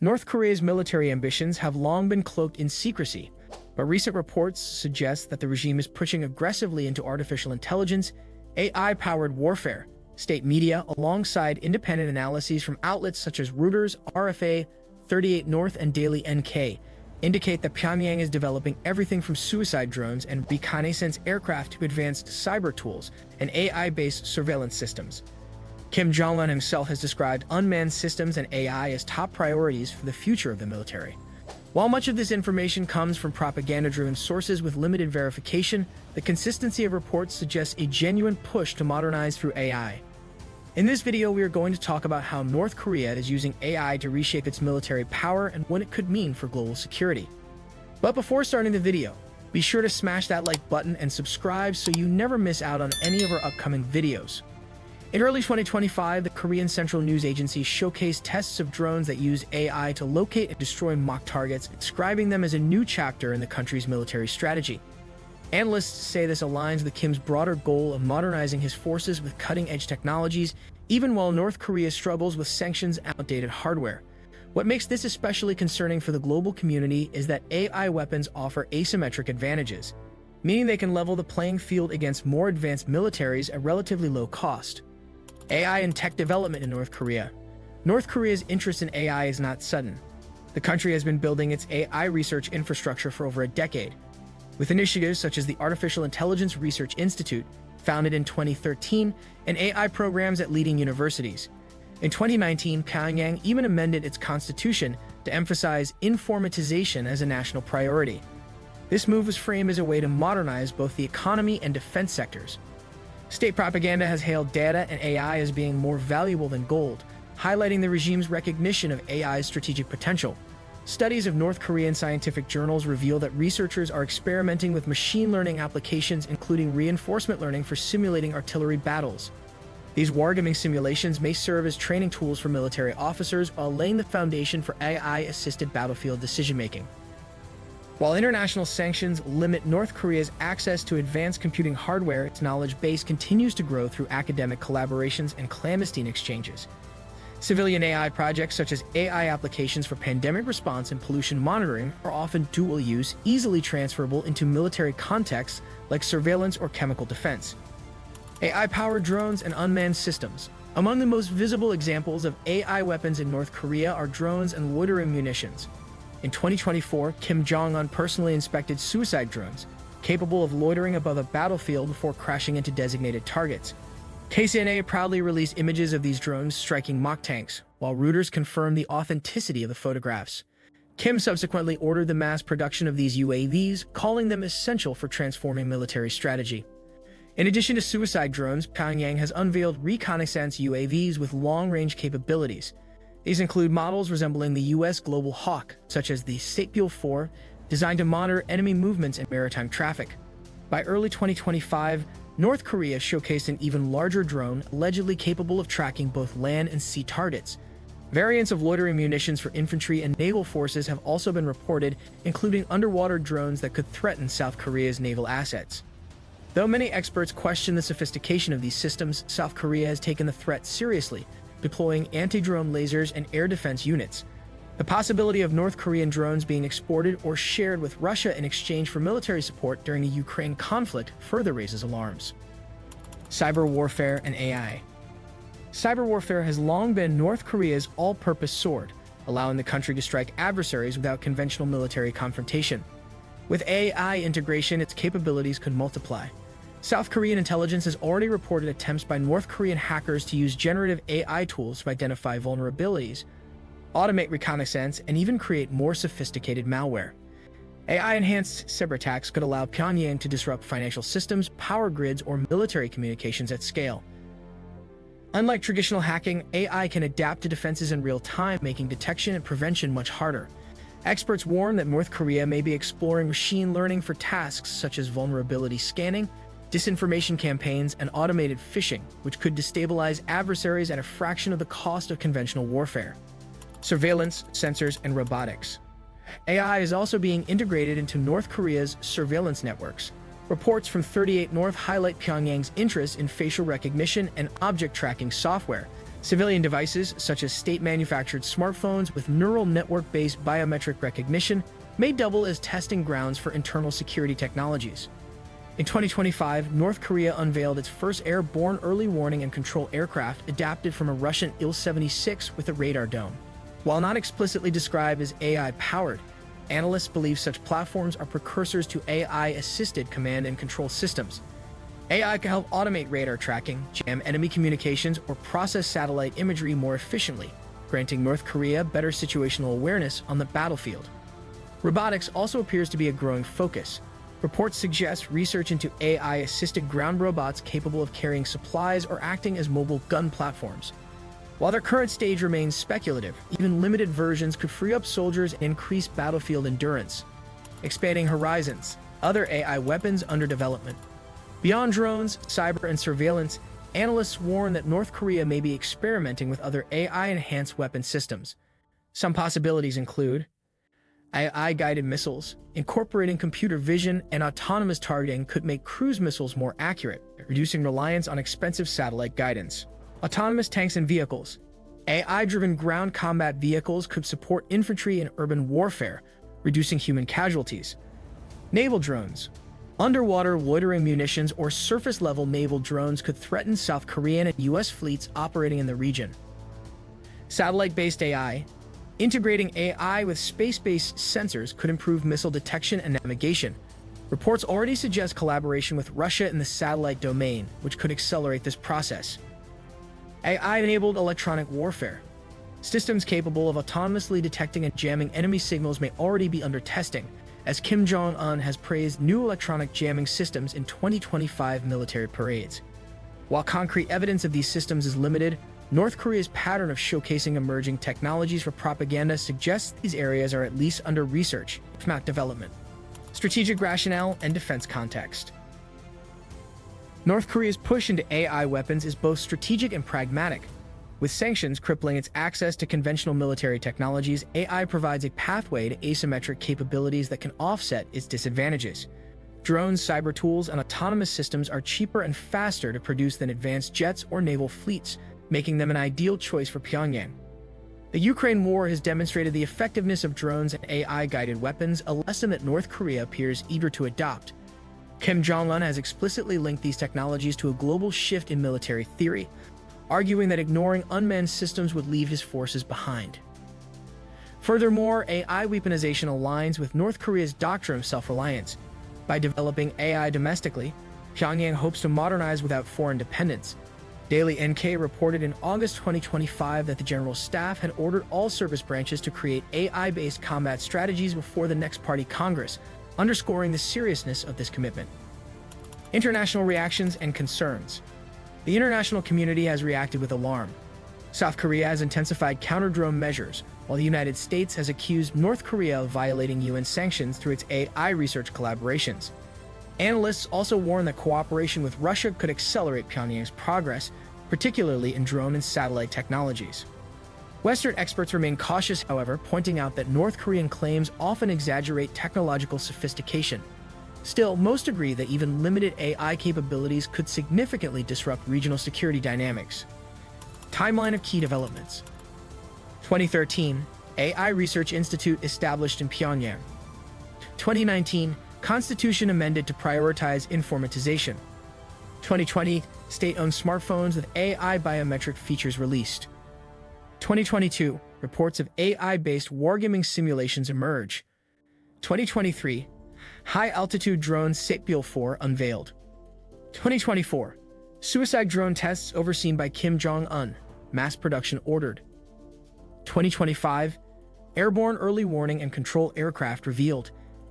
North Korea's military ambitions have long been cloaked in secrecy, but recent reports suggest that the regime is pushing aggressively into artificial intelligence, AI-powered warfare. State media, alongside independent analyses from outlets such as Reuters, RFA, 38 North, and Daily NK, indicate that Pyongyang is developing everything from suicide drones and reconnaissance aircraft to advanced cyber tools and AI-based surveillance systems. Kim Jong Un himself has described unmanned systems and AI as top priorities for the future of the military. While much of this information comes from propaganda-driven sources with limited verification, the consistency of reports suggests a genuine push to modernize through AI. In this video, we are going to talk about how North Korea is using AI to reshape its military power and what it could mean for global security. But before starting the video, be sure to smash that like button and subscribe so you never miss out on any of our upcoming videos. In early 2025, the Korean Central News Agency showcased tests of drones that use AI to locate and destroy mock targets, describing them as a new chapter in the country's military strategy. Analysts say this aligns with Kim's broader goal of modernizing his forces with cutting-edge technologies, even while North Korea struggles with sanctions and outdated hardware. What makes this especially concerning for the global community is that AI weapons offer asymmetric advantages, meaning they can level the playing field against more advanced militaries at relatively low cost. AI and tech development in North Korea. North Korea's interest in AI is not sudden. The country has been building its AI research infrastructure for over a decade, with initiatives such as the Artificial Intelligence Research Institute, founded in 2013, and AI programs at leading universities. In 2019, Pyongyang even amended its constitution to emphasize informatization as a national priority. This move was framed as a way to modernize both the economy and defense sectors. State propaganda has hailed data and AI as being more valuable than gold, highlighting the regime's recognition of AI's strategic potential. Studies of North Korean scientific journals reveal that researchers are experimenting with machine learning applications, including reinforcement learning for simulating artillery battles. These wargaming simulations may serve as training tools for military officers while laying the foundation for AI-assisted battlefield decision-making. While international sanctions limit North Korea's access to advanced computing hardware, its knowledge base continues to grow through academic collaborations and clandestine exchanges. Civilian AI projects such as AI applications for pandemic response and pollution monitoring are often dual-use, easily transferable into military contexts like surveillance or chemical defense. AI-powered drones and unmanned systems. Among the most visible examples of AI weapons in North Korea are drones and loitering munitions. In 2024, Kim Jong Un personally inspected suicide drones, capable of loitering above a battlefield before crashing into designated targets. KCNA proudly released images of these drones striking mock tanks, while Reuters confirmed the authenticity of the photographs. Kim subsequently ordered the mass production of these UAVs, calling them essential for transforming military strategy. In addition to suicide drones, Pyongyang has unveiled reconnaissance UAVs with long-range capabilities. These include models resembling the U.S. Global Hawk, such as the Satpil 4, designed to monitor enemy movements and maritime traffic. By early 2025, North Korea showcased an even larger drone, allegedly capable of tracking both land and sea targets. Variants of loitering munitions for infantry and naval forces have also been reported, including underwater drones that could threaten South Korea's naval assets. Though many experts question the sophistication of these systems, South Korea has taken the threat seriously, deploying anti-drone lasers and air defense units. The possibility of North Korean drones being exported or shared with Russia in exchange for military support during the Ukraine conflict further raises alarms. Cyber warfare and AI. Cyber warfare has long been North Korea's all-purpose sword, allowing the country to strike adversaries without conventional military confrontation. With AI integration, its capabilities could multiply. South Korean intelligence has already reported attempts by North Korean hackers to use generative AI tools to identify vulnerabilities, automate reconnaissance, and even create more sophisticated malware. AI-enhanced cyberattacks could allow Pyongyang to disrupt financial systems, power grids, or military communications at scale. Unlike traditional hacking, AI can adapt to defenses in real time, making detection and prevention much harder. Experts warn that North Korea may be exploring machine learning for tasks such as vulnerability scanning, disinformation campaigns, and automated phishing, which could destabilize adversaries at a fraction of the cost of conventional warfare. Surveillance, sensors, and robotics. AI is also being integrated into North Korea's surveillance networks. Reports from 38 North highlight Pyongyang's interest in facial recognition and object tracking software, Civilian devices, such as state-manufactured smartphones with neural network-based biometric recognition, may double as testing grounds for internal security technologies. In 2025, North Korea unveiled its first airborne early warning and control aircraft adapted from a Russian Il-76 with a radar dome. While not explicitly described as AI-powered, analysts believe such platforms are precursors to AI-assisted command and control systems. AI can help automate radar tracking, jam enemy communications, or process satellite imagery more efficiently, granting North Korea better situational awareness on the battlefield. Robotics also appears to be a growing focus. Reports suggest research into AI-assisted ground robots capable of carrying supplies or acting as mobile gun platforms. While their current stage remains speculative, even limited versions could free up soldiers and increase battlefield endurance. Expanding horizons, other AI weapons under development. Beyond drones, cyber, and surveillance, analysts warn that North Korea may be experimenting with other AI-enhanced weapon systems. Some possibilities include AI-guided missiles. Incorporating computer vision and autonomous targeting could make cruise missiles more accurate, reducing reliance on expensive satellite guidance. Autonomous tanks and vehicles. AI-driven ground combat vehicles could support infantry and urban warfare, reducing human casualties. Naval drones. Underwater loitering munitions or surface-level naval drones could threaten South Korean and U.S. fleets operating in the region. Satellite-based AI. Integrating AI with space-based sensors could improve missile detection and navigation. Reports already suggest collaboration with Russia in the satellite domain, which could accelerate this process. AI-enabled electronic warfare. Systems capable of autonomously detecting and jamming enemy signals may already be under testing, as Kim Jong Un has praised new electronic jamming systems in 2025 military parades. While concrete evidence of these systems is limited, North Korea's pattern of showcasing emerging technologies for propaganda suggests these areas are at least under research, if not development. Strategic rationale and defense context. North Korea's push into AI weapons is both strategic and pragmatic. With sanctions crippling its access to conventional military technologies, AI provides a pathway to asymmetric capabilities that can offset its disadvantages. Drones, cyber tools, and autonomous systems are cheaper and faster to produce than advanced jets or naval fleets, making them an ideal choice for Pyongyang. The Ukraine war has demonstrated the effectiveness of drones and AI-guided weapons, a lesson that North Korea appears eager to adopt. Kim Jong Un has explicitly linked these technologies to a global shift in military theory, arguing that ignoring unmanned systems would leave his forces behind. Furthermore, AI weaponization aligns with North Korea's doctrine of self-reliance. By developing AI domestically, Pyongyang hopes to modernize without foreign dependence. Daily NK reported in August 2025 that the General Staff had ordered all service branches to create AI-based combat strategies before the next Party Congress, underscoring the seriousness of this commitment. International reactions and concerns. The international community has reacted with alarm. South Korea has intensified counter-drone measures, while the United States has accused North Korea of violating UN sanctions through its AI research collaborations. Analysts also warn that cooperation with Russia could accelerate Pyongyang's progress, particularly in drone and satellite technologies. Western experts remain cautious, however, pointing out that North Korean claims often exaggerate technological sophistication. Still, most agree that even limited AI capabilities could significantly disrupt regional security dynamics. Timeline of key developments. 2013, AI Research Institute established in Pyongyang. 2019, Constitution amended to prioritize informatization. 2020, state-owned smartphones with AI biometric features released. 2022, reports of AI-based wargaming simulations emerge. 2023, high-altitude drone Saepyeol-4 unveiled. 2024, suicide drone tests overseen by Kim Jong Un, mass production ordered. 2025, airborne early warning and control aircraft revealed.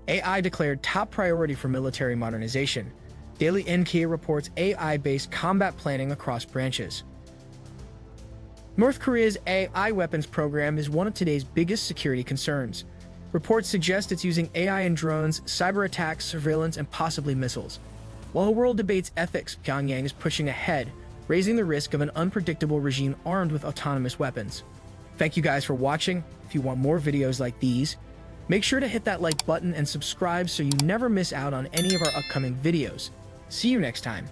AI declared top priority for military modernization. Daily NK reports AI-based combat planning across branches. North Korea's AI weapons program is one of today's biggest security concerns. Reports suggest it's using AI in drones, cyber attacks, surveillance, and possibly missiles. While the world debates ethics, Pyongyang is pushing ahead, raising the risk of an unpredictable regime armed with autonomous weapons. Thank you guys for watching. If you want more videos like these, make sure to hit that like button and subscribe so you never miss out on any of our upcoming videos. See you next time.